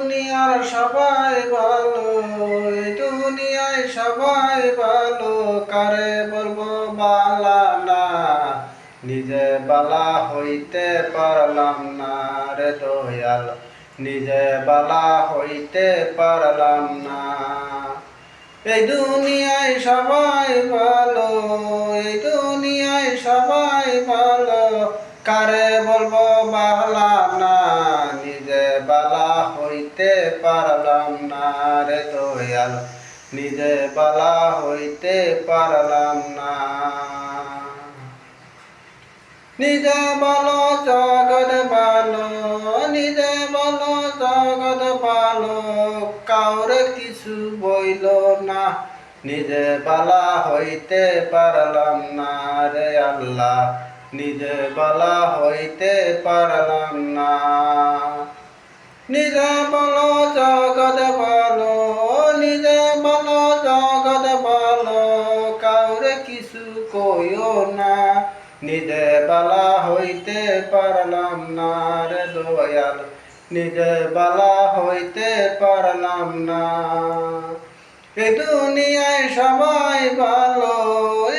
দুনিয়ার সবাই ভালো, এই দুনিয়ায় সবাই ভালো, কারে বলবো বালা না, নিজে বালা হইতে পারলাম না রে দয়াল, নিজে বালা হইতে পারলাম না। এই দুনিয়ায় সবাই ভালো, এই দুনিয়ায় সবাই ভালো, কারে বলবো বালা না, নিজে বালা হইতে পারলাম না রে দয়াল, নিজে বালা হইতে পারলাম না। নিজে বলো জগৎ ভালো, নিজে বলো জগৎ ভালো, কাউরে কিছু বইল না, নিজে বালা হইতে পারলাম না রে আল্লাহ, নিজে বালা হইতে পারলাম না। নিজে বলো জগৎ ভালো, নিজে বলো জগৎ ভালো, কাউরে কিছু কইও না, নিজে বালা হইতে পারলাম না রে দয়াল, নিজে বালা হইতে পারলাম না। এই দুনিয়ায় সবাই ভালো,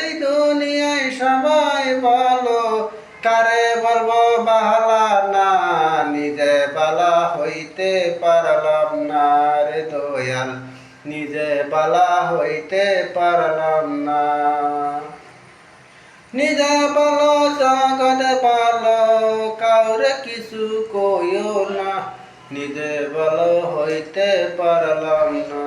এই দুনিয়ায় সবাই ভালো, কারে বলবো বালা না, নিজে বালা হইতে পারলাম না রে দয়াল, নিজে বালা হইতে পারলাম না। নিজে বলো জগৎ ভালো, কাউরে কিছু কইও না, নিজে ভালো হইতে পারলাম না।